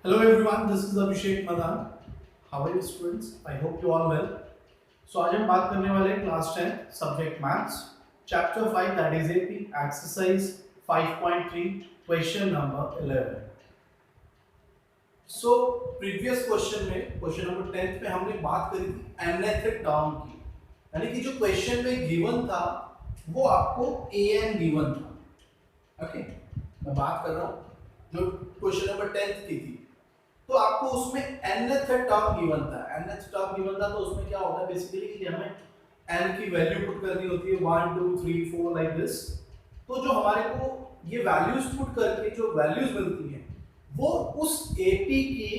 Hello everyone, this is Abhishek Madan. How are you students? I hope you all well. So आज हम बात करने वाले हैं class 10 subject maths chapter 5 that is AP exercise 5.3 question number 11. So previous question में question number 10 पे हमने बात करी थी nth टर्म की, यानी कि जो क्वेश्चन में गिवन था वो आपको an गिवन था. ओके, मैं बात कर रहा हूँ जो क्वेश्चन नंबर 10 की थी, तो आपको उसमें nth टर्म गिवन था. nth टर्म गिवन था तो उसमें क्या होता है बेसिकली कि हमें n की वैल्यू पुट करनी होती है 1 2 3 4 लाइक दिस. तो जो हमारे को ये वैल्यूज पुट करके जो वैल्यूज मिलती हैं वो उस एपी की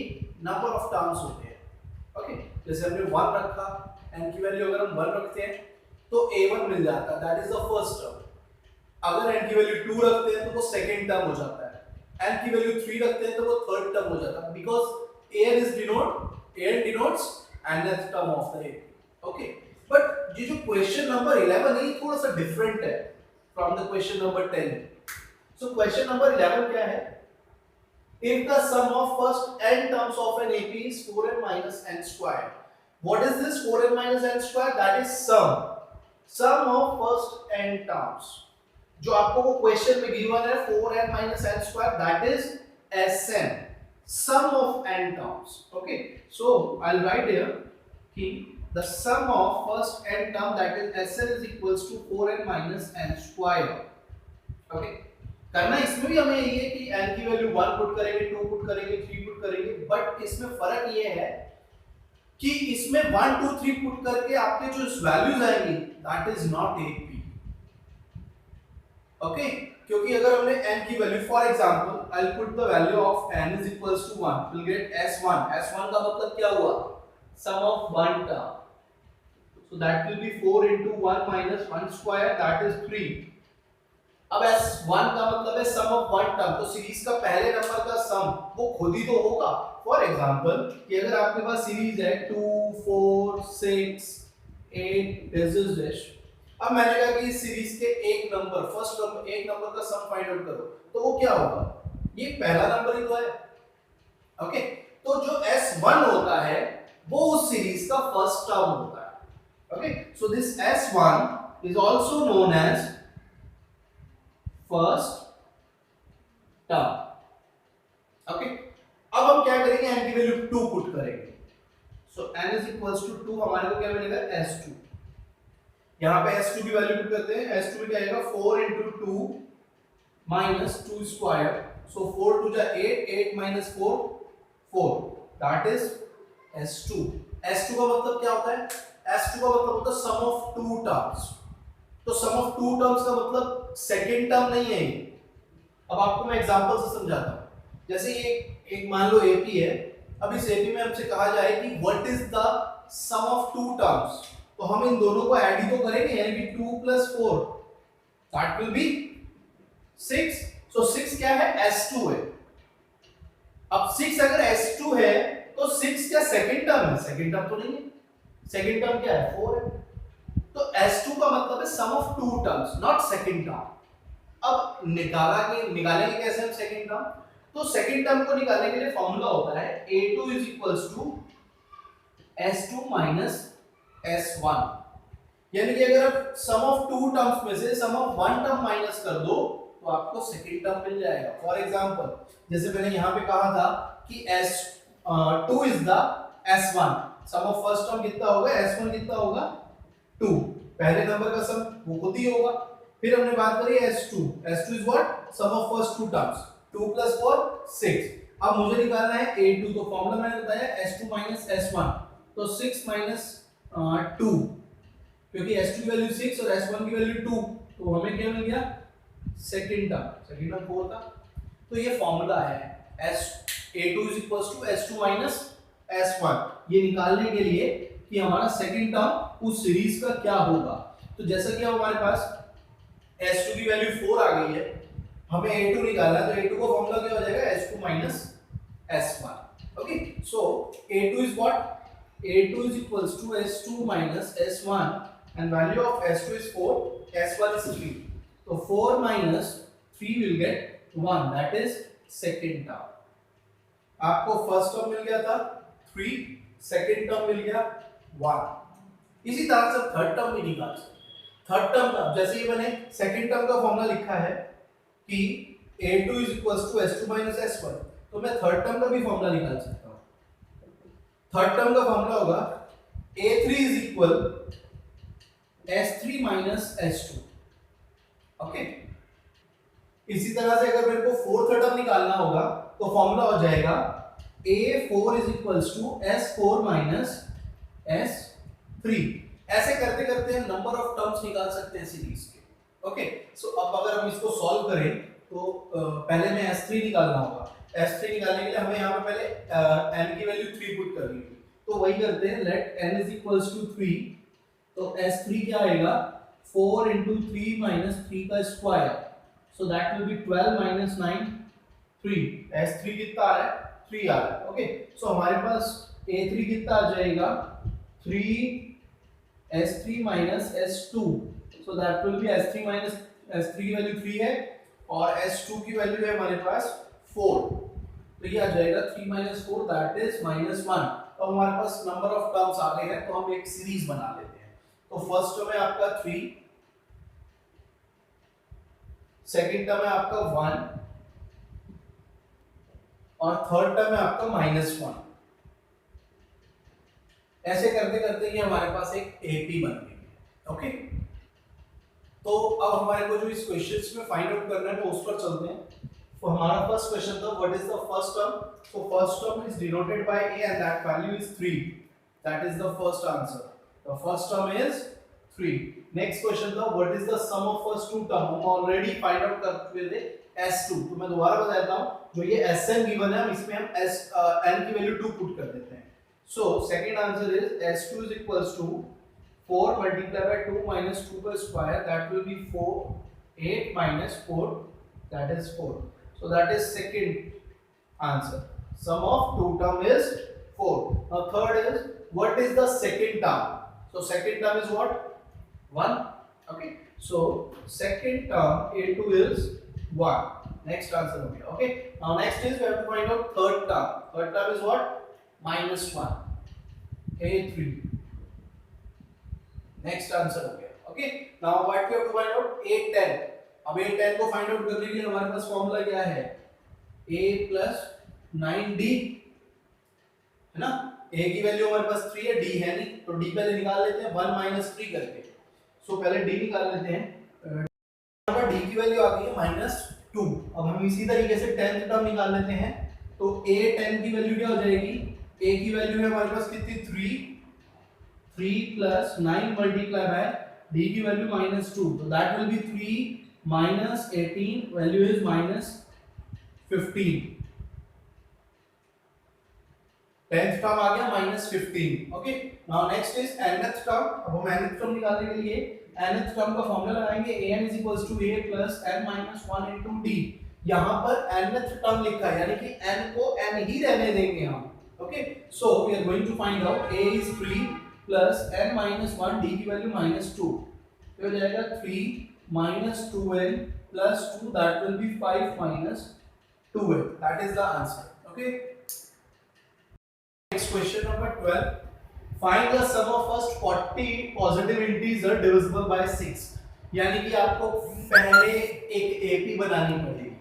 नंबर ऑफ टर्म्स होते हैं. ओके, जैसे हमने 1 रखा, n की वैल्यू अगर हम 1 रखते हैं तो a1 मिल जाता है, that is the first term. अगर n की वैल्यू 2 रखते हैं तो वो सेकंड टर्म हो जाता है. n की वैल्यू 3 रखते हैं तो वो थर्ड टर्म हो जाता है, because an denotes nth term of the AP. Okay, but ये जो क्वेश्चन नंबर 11 है ये थोड़ा सा डिफरेंट है from the question number 10. So question number 11 क्या है? If the sum of first n terms of an AP is 4n minus n square. What is this 4n minus n square? That is sum of first n terms. जो आपको वो question में given है 4n minus n square, that is Sn, sum of n terms. Okay, so I'll write here कि the sum of first n term, that is Sn, is equals to 4n minus n square. Okay, करना इसमें भी हमें ये कि n की value 1 put करेंगे, 2 put करेंगे, 3 पुट करेंगे, बट इसमें फर्क ये है कि इसमें 1 2 3 पुट करके आपके जो वैल्यूज आएंगी that is not AP. Okay, क्योंकि अगर हमने n की value, for example I will put the value of n is equals to 1, will get s1 का मतलब क्या हुआ? Sum of 1 term. So that will be 4 into 1 minus 1 square, that is 3. अब S1 का मतलब है सम ऑफ 1 टर्म, तो series का पहले नंबर का सम वो खुद ही तो होगा. फॉर एग्जांपल कि अगर आपके पास सीरीज है 2 4 6 8 दिस. अब मैंने कहा कि इस सीरीज के एक नंबर, फर्स्ट नंबर, एक नंबर का सम फाइंड आउट करो, तो वो क्या होगा? ये पहला नंबर ही तो है. ओके, तो जो S1 होता है वो उस सीरीज का फर्स्ट टर्म होता है. Okay, so this S1 is also known as first term. Okay, अब हम क्या करेंगे? n की वैल्यू 2 पुट करेंगे. सो n इज इक्वल्स टू 2, हमारे को क्या मिलेगा? S2. यहां पे S2 की वैल्यू पुट करते हैं. S2 में क्या आएगा? 4 into 2 minus 2 square. So 4 2 जा 8, 8 minus 4 4, that is S2. S2 का मतलब क्या होता है? S2 का मतलब होता है सम ऑफ 2 टर्म्स. तो सम ऑफ 2 टर्म्स का मतलब सेकंड टर्म नहीं है ये. अब आपको मैं एग्जांपल से समझाता हूं. जैसे ये एक मान लो एपी है. अब इस एपी में हमसे कहा जाए कि what is the sum of 2 terms, तो हम इन दोनों को ऐड ही तो करेंगे, यानी कि 2 + 4, दैट विल बी 6. सो 6 क्या है? S2 है. अब 6 अगर S2 है तो 6 क्या सेकंड टर्म है? सेकंड टर्म तो नहीं है. सेकंड टर्म क्या है? 4 है. तो S2 का मतलब है sum of 2 terms, not second term. अब निकालेंगे कैसे हम सेकंड टर्म? तो सेकंड टर्म को निकालने के लिए फॉर्मूला होता है A2 is equals to S2 minus S1. यानी कि अगर आप सम ऑफ 2 टर्म्स में से सम ऑफ 1 टर्म माइनस कर दो तो आपको सेकंड टर्म मिल जाएगा. फॉर एग्जांपल जैसे मैंने यहां पे कहा था कि S2 is the S1, sum of first term कितना होगा? S1 कितना होगा? 2. पहले नंबर का सम वो खुद ही होगा. फिर हमने बात करी S2 is what? Sum of first 2 terms. 2 + 4 6. अब मुझे निकालना है A2, तो फॉर्मूला मैंने बताया S2 minus S1, तो 6 minus 2, क्योंकि S2 की वैल्यू 6 और S1 की वैल्यू 2, तो हमें क्या मिल गया? सेकंड टर्म 4 था. तो ये फॉर्मूला है A2 is equals to S2 minus S1, ये निकालने के लिए कि हमारा सेकंड टर्म उस सीरीज का क्या होगा. तो जैसा कि हमारे पास S2 की वैल्यू 4 आ गई है, हमें A2 निकालना है, तो A2 का फॉर्मूला क्या हो जाएगा? S2 minus S1. Okay, so A2 is what? A2 is equals to S2 minus S1 and value of S2 is 4, S1 is 3. So 4 minus 3 will get 1, that is second term. आपको first term मिल गया था 3, second term मिल गया 1। इसी तरह से third term भी निकाल सकते हैं। थर्ड टर्म का जैसे ये मैंने सेकंड टर्म का फॉर्मूला लिखा है कि a2 s2 s1, तो मैं थर्ड टर्म का भी फॉर्मूला निकाल सकता हूं। थर्ड टर्म का फॉर्मूला होगा a3 s3 s2। ओके, इसी तरह से अगर मेरे को फोर्थ टर्म निकालना होगा तो फॉर्मूला हो जाएगा a4 s4 s3। ऐसे करते करते हम नंबर ऑफ टर्म्स निकाल सकते हैं सीरीज के। ओके, सो अब अगर हम इसको सॉल्व करें तो पहले में s3 निकालना होगा। s3 निकालने के लिए हमें यहाँ पे पहले n की वैल्यू 3 पुट करनी होगी, तो वही करते हैं। लेट n = 3, तो s3 क्या आएगा 4 × 3 - 3 का square, so that will be 12 - 9 3। s3 कितना आ रहा है 3 आ रहा है। ओके, सो हमारे पास a3 कितना आ जाएगा 3 s3 - s2, so that will be s3 की वैल्यू 3 है और s2 की वैल्यू है हमारे पास 4, तो ये आ जाएगा 3 - 4 that is -1। तो हमारे पास नंबर ऑफ टर्म्स आ गए हैं, तो हम एक सीरीज बना लेते हैं। तो फर्स्ट टर्म है आपका 3, सेकंड टर्म है आपका 1 और थर्ड टर्म है आपका -1। ऐसे करते करते ये हमारे पास एक एपी बन गई है। ओके, तो अब हमारे को जो इस क्वेश्चंस में फाइंड आउट करना है तो उस पर चलते हैं। तो हमारा फर्स्ट क्वेश्चन था what is the first term. So first term is denoted by a and that value is 3, that is the first answer। the first term is 3। Next question था what is the sum of first two term. हम already find out कर चुके थे s2, तो मैं दोबारा बता देता हूं, जो ये sn गिवन है इसमें हम n की वैल्यू 2 पुट कर देते हैं। So second answer is s2 = 4 multiplied by 2 minus 2 का square, that will be 4, 8 minus 4, that is 4। so that is second answer। sum of two term is 4। now third is what is the second term। so second term is what 1। okay, so second term a2 is 1। next answer हो गया। okay, now next is we have to find out third term। third term is what -1, a3। Next answer हो गया। Okay, now what we have to find out a10। अब a10 को find out करने के लिए हमारे पास फार्मूला क्या है a + 9d, है ना। a की वैल्यू हमारे पास 3 है, d है नहीं, तो d पहले निकाल लेते हैं 1 - 3 करके। सो पहले d निकाल लेते हैं। यहाँ पर d की वैल्यू आ गई है -2। अब हम इसी तरीके से 10th टर्म निकाल लेते हैं, तो a10 की वैल्यू क्या हो जाएगी, a की वैल्यू है हमारे पास कितनी 3 + 9 multiplied by d की वैल्यू -2, तो that will be 3 - 18, value is -15। 10th term आ गया -15। Okay, now next is nth term. अब हम nth टर्म निकालने के लिए nth टर्म का फॉर्मूला लगाएंगे an = a + n - 1 * d। यहां पर nth टर्म लिखा है, यानी कि n को n ही रहने देंगे हम। Okay, so we are going to find out a is 3 plus n minus 1, d की वैल्यू -2, तो हो जाएगा 3 - 2n plus 2, that will be 5 - 2n, that is the answer। okay, next question number 12, find the sum of first 40 positive integer divisible by 6। यानी कि आपको पहले एक AP बनानी पड़ेगी।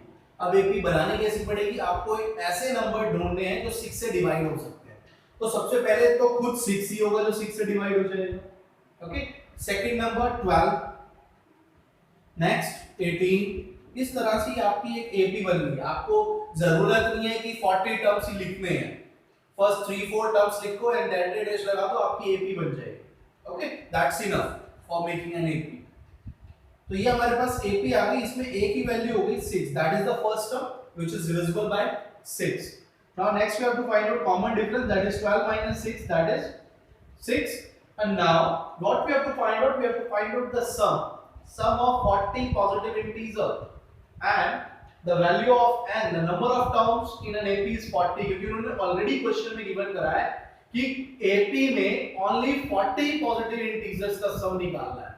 अब एपी बनानी कैसी पड़ेगी, आपको ऐसे नंबर ढूंढने हैं जो 6 से डिवाइड हो सकते हैं। तो सबसे पहले तो खुद 6 ही होगा जो 6 से डिवाइड हो जाएगा। Okay, second number 12, next 18। इस तरह से आपकी एक एपी बन गई। आपको जरूरत नहीं है कि 40 टर्म्स ही लिखने हैं, फर्स्ट 3-4 टर्म्स लिखो एंड डैश लगा दो, आपकी एपी बन जाएगी। Okay, that's enough for making an AP. तो ये हमारे पास एपी आ गई, इसमें a की वैल्यू हो गई 6, that is the first term which is divisible by 6। Now next we have to find out common difference, that is 12 - 6, that is 6। And now what we have to find out, we have to find out the sum of 40 positive integer and the value of n, the number of terms in an AP is 40। क्योंकि उन्होंने already question में given करा है कि AP में only 40 positive integers का सम निकालना है।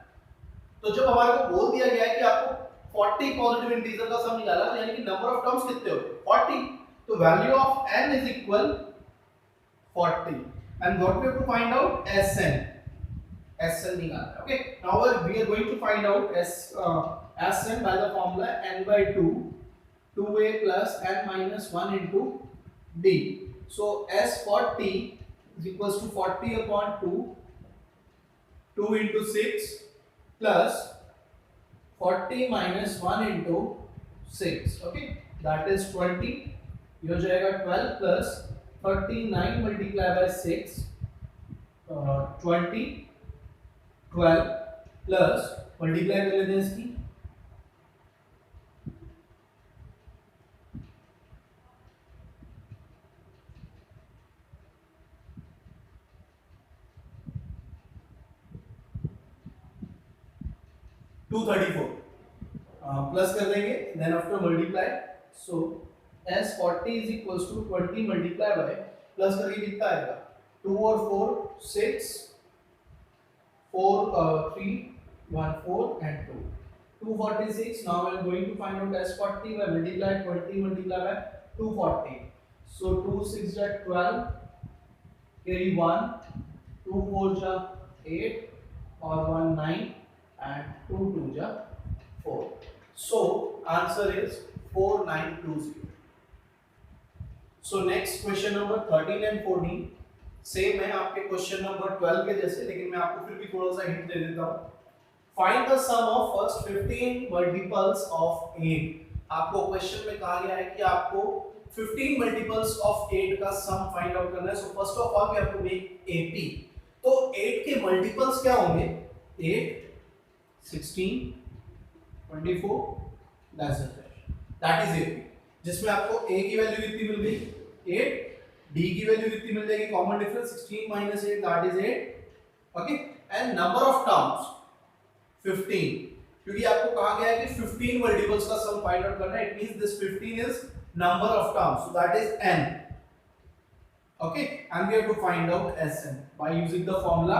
तो जब हमारे को बोल दिया गया है कि आपको 40 पॉजिटिव इंटीजर का सम निकालना है, तो यानी कि नंबर ऑफ टर्म्स कितने हो गए 40। तो value of n is equal 40 and what we have to find out Sn निकालना है. Okay, now we are going to find out Sn by the formula n by 2 2a plus n minus 1 into d. So S40 is equals to 40 upon 2 into 6 plus 40 minus 1 into 6. Okay, that is 20. ये हो जाएगा 12 plus 39 multiplied by 6 20 12 plus multiply कर लेते हैं इसकी 234 plus कर देंगे then after multiply so S40 is equals to 20 multiplied by plus करके कितना आएगा 2 और 4 6 4 3 1 4 and 2 246. Now we are going to find out S40 by multiply 20 multiplied by 240. So 2 6 is 12 carry 1 2 4 जा 8 और 1 9 and 2 2 ja 4. So answer is 4920. So next question number 13 and 14 same है आपके question number 12 के जैसे, लेकिन मैं आपको फिर भी थोड़ा सा हिंट दे देता हूँ. Find the sum of first 15 multiples of 8. आपको क्वेश्चन में कहा गया है कि आपको 15 मल्टीपल्स ऑफ 8 का सम फाइंड आउट करना है. So first of all we have to make AP. तो 8 के मल्टीपल्स क्या होंगे 8 16 24 दैट इज एपी, जिसमें आपको a की वैल्यू कितनी मिल गई 8, d की वैल्यू कितनी मिल जाएगी common difference 16 minus 8 that is 8. Okay, and number of terms 15, क्योंकि आपको कहा गया है कि 15 मल्टीपल्स का सम फाइंड आउट करना है. It means this 15 is number of terms, so that is n. Okay, and we have to find out Sn by using the formula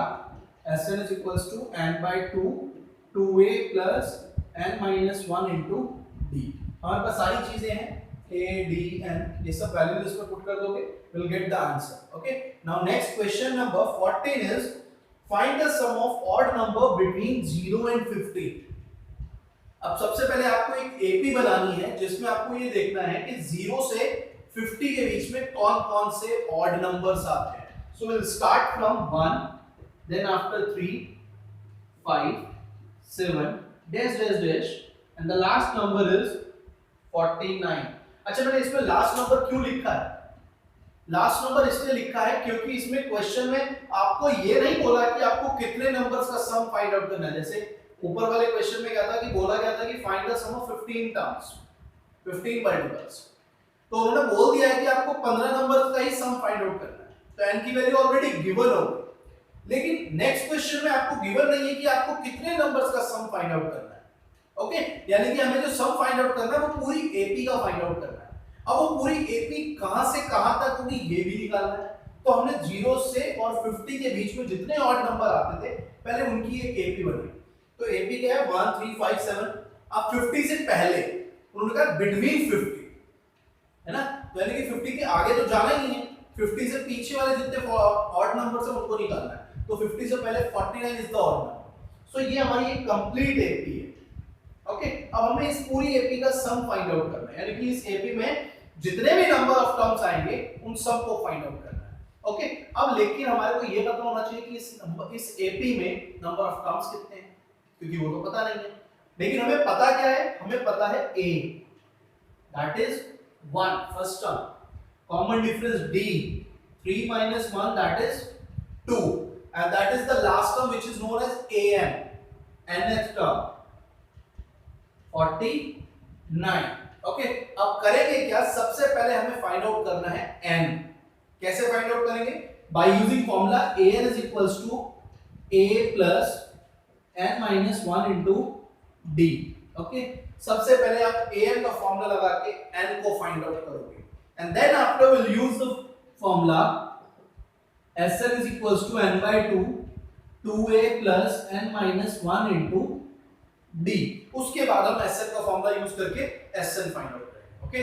Sn is equals to n by 2 2a plus n minus 1 into d. हमारे पास सारी चीजें हैं a d n, ये सब value इसमें put कर दोगे we'll get the answer. Okay, now next question number 14 is find the sum of odd number between 0 and 50. अब सबसे पहले आपको एक एपी बनानी है जिसमें आपको ये देखना है कि 0 से 50 के बीच में कौन-कौन से odd numbers आते हैं. So we'll start from 1, then after 3 5 7 dash dash dash and the last number is 49. अच्छा, मैंने इसमें लास्ट नंबर क्यों लिखा है? लास्ट नंबर इसलिए लिखा है क्योंकि इसमें क्वेश्चन में आपको ये नहीं बोला कि आपको कितने नंबर्स का सम फाइंड आउट करना है. जैसे ऊपर वाले क्वेश्चन में क्या था कि बोला गया था कि find the sum of 15 terms 15 multiples. तो उन्होंने बोल दिया है कि आपको 15 नंबर्स का ही सम फाइंड आउट करना है. तो n की वैल्यू ऑलरेडी गिवन हो गई, लेकिन नेक्स्ट क्वेश्चन में आपको गिवन नहीं है कि आपको कितने नंबर्स का सम फाइंड आउट करना है. ओके, यानी कि हमें जो सम फाइंड आउट करना है वो पूरी एपी का फाइंड आउट करना है. अब वो पूरी एपी कहां से कहां तक होगी ये भी निकालना है. तो हमने 0 से और 50 के बीच में जितने ऑड नंबर आते थे पहले उनकी एक एपी बनी. तो एपी क्या है 1 3 5 7. अब 50 से पहले उन्होंने कहा बिटवीन 50, है ना, तो यानी कि 50 के आगे तो जाना ही नहीं है. 50 से पीछे वाले जितने ऑड नंबर्स हैं उनको निकालना है. तो 50 से पहले 49 इज द ऑड नंबर. सो ये हमारी एक कंप्लीट एपी है. ओके, अब हमें इस पूरी एपी का सम फाइंड आउट करना है, यानी कि इस एपी में जितने भी नंबर ऑफ टर्म्स आएंगे उन सब को फाइंड आउट करना है. ओके, अब लेकिन हमारे को ये पता होना चाहिए कि इस एपी में नंबर ऑफ टर्म्स कितने हैं, क्योंकि वो तो पता नहीं है. लेकिन हमें पता क्या है, हमें पता है a that is 1 first term, common difference d 3 minus 1 that is 2, and that is the last term which is known as an, nth term 49. Okay, अब करेंगे क्या, सबसे पहले हमें फाइंड आउट करना है n. कैसे फाइंड आउट करेंगे? By using formula an is equals to a plus n minus 1 into d. Okay, सबसे पहले आप an का फॉर्मूला लगा के n को फाइंड आउट करोगे, and then after we'll use the formula Sn is equals to n by 2 2a plus n minus 1 into d. उसके बाद हम Sn का फॉर्मूला यूज करके Sn फाइंड आउट करेंगे. ओके,